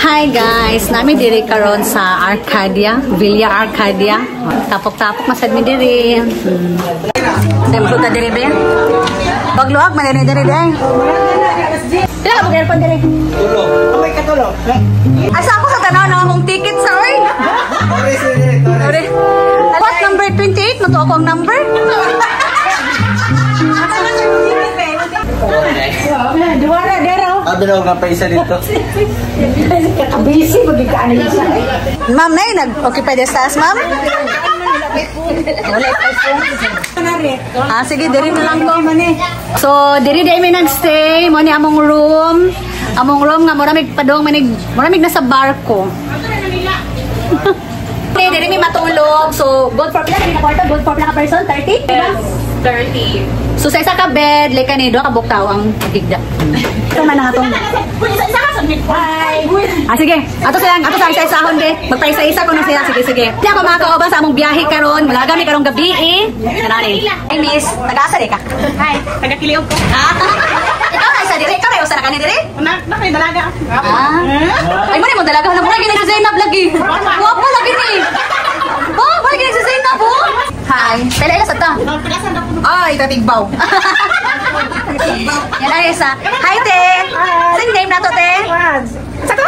Hi guys, nami diri karon sa Arcadia, Villa Arcadia. Tapok-tapok masad mi diri. Templo ta diri be. Bagluag man diri day. Dila mo gyud diri. Tulo. May katulo. Asa ako sa tanaw na akong ticket sa oy. Sorry. What number 28 mo to ako ang number? Duwara dero. Abi daw nga pa isa dito. Busy pagkaan ni isa. Ma'am nay nag-occupy the stairs, ma'am? Wala pa phone. Sige, diri na lang ko. So, diri day mi nagstay, mo ni among room. Among room nga mura mig padong mura mig nasa barko. Okay, diri mi matulog. So, good for pila na kwarto, good for pila ka person, 30? Yes, 30. So sa isa ka bed, like kanido ka buktaw ang higda. Ito man ang atong. Hi. Sige. Ato sa isa-isahon de. Magpaisa-isa ko na sila. Sige. Di ako makakauban sa among biyahe karon. Mulaga mi karong gabi eh. Kanani. Hey miss, taga-asa di ka? Hi, taga-Kiliog ko. Ikaw ay sa dire, ikaw ay usa na kanini dire? Na may dalaga. Ay mo dalaga na mura gini si Zainab lagi. Guwapo lagi ni. Oh, wala gini si Zainab oh. Hi. Pela sa ta. Ay, tatigbaw. Yan ay isa. Hi, te. Sing name na to, te? Sako?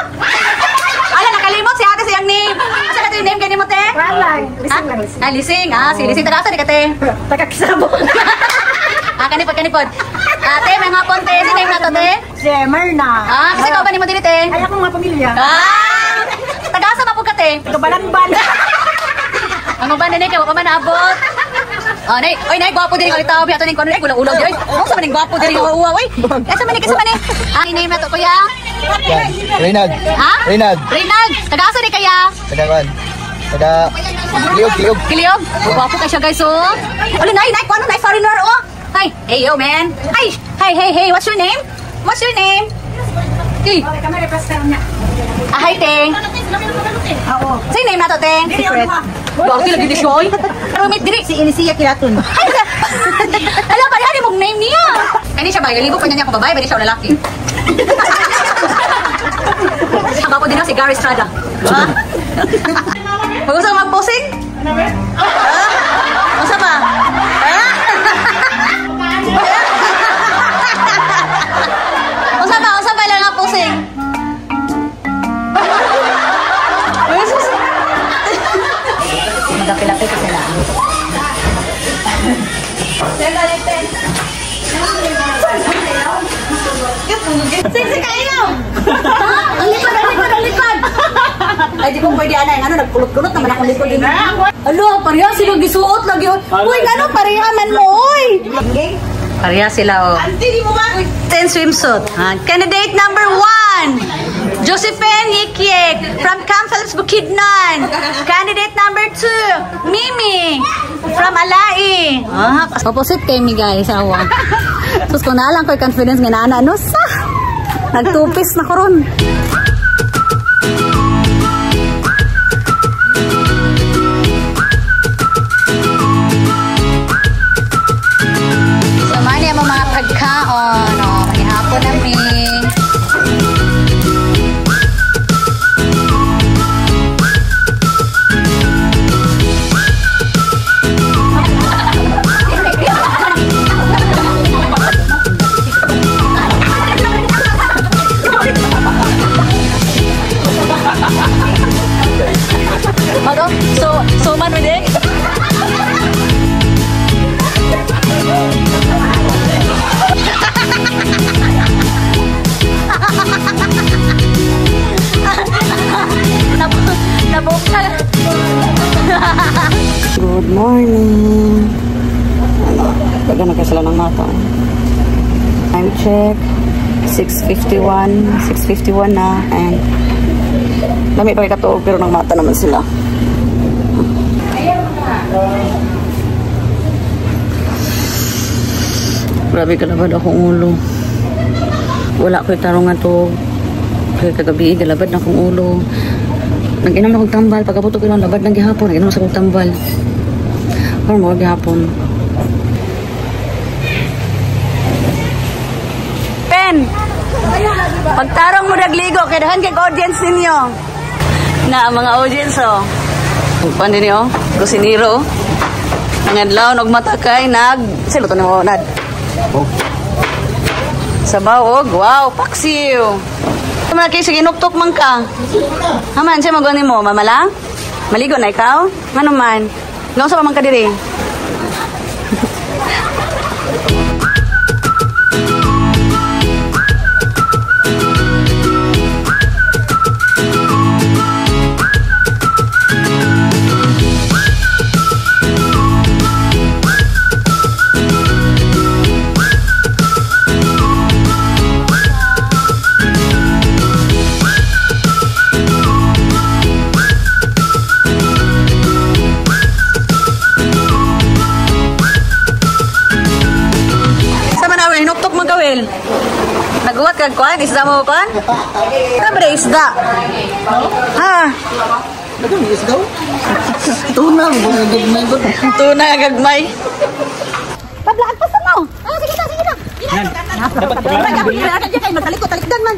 Ala, nakalimot si ate siyang name. Asa na to yung name ganyan mo, te? Lising lang. Lising. Si Lising. Taga-asa di ka, te? Taga-Kisabon. Kanipod. Te, may nga pon, te. Sing name na to, te? Merna. Kasi ikaw ba ni mo dili, te? Ay, akong mga pamilya. Taga-asa mapog ka, te? Taga-Balanban. Ang ba nene kay wa man abot. Nay, oy nay gwapo diri ulit tawo biya to ning kono ay ulag-ulag diri. Mo sa maning gwapo diri uwa oy. Kasa man name na to kuya. Reynald. Ha? Reynald. Taga-asa di kaya? Taga-kuan. Taga Kiliog. Gwapo kay siya guys oh. Ulo nay kuno nay foreigner oh. Hi, hey yo man. Hey, what's your name? Hey. Hi, Teng. Oo. Sa'yo name na to, Teng? Secret. Bakit lagi di siya? Rumit diri. Si Inisiya Kiratun. Alam pa yan mong name niya. Kani siya ba? Libo pa niya kung babae, ba di siya o lalaki? Haba po din na si Gary Estrada. Pag-usa ka mag-posing? Usa ba? Usa ba lang nga posing? Magapilapit ko sila. Sexy kayo! Ang likod! Ay, di ko pwede anay. Ano, nagpulot-kulot naman akong likod din. Alo, pareha sila gisuot lagi. Uy, ano, pareha man mo, uy! Pareha sila, oh. 10 swimsuit. Candidate number 1, Josephine Yikyek from Camp Phillips Bukidnon. Candidate number 2, Mimi from Alai. Opposite kay mi guys, awa. Sus ko na lang ko'y confidence nga na ano sa. Nagtupis na ko ron. Mga pagkaon, manihapon namin. So man with it? Good morning. Pagka nagkasala ng mata. Time check. 6:51 na. And dami pa ikatuog pero ng mata naman sila. Grabe kalabad akong ulo. Wala ko itarong to. Kaya kagabi galabad na akong ulo. Nag-inom na akong tambal. Pagkabuto ko lang labad ng gihapon. Nag-inom sa akong tambal. Parang mga gihapon. Pen! Pagtarong mo nagligo, kaya dahan kay audience ninyo. Na mga audience, oh. Pandi niyo, kusiniro. Nangadlaw, nagmatakay, silo to mo, Sabaw, wow, paksiw. Kamala kayo, sige, nuktok man ka. Haman, siya magawa mo, mamala? Maligo na ikaw? Ano man? Gawin sa pamang ka diri. Naguwat kag kuan, isda mo kuan? Sabre isda. Ha? Isda? Tuna, gagmay ko. Tuna gagmay. Pablaan pa sa mo. Ah, sige na, sige na. Dapat talikdan man.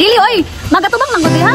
Dili oy, magatubang lang gud ha.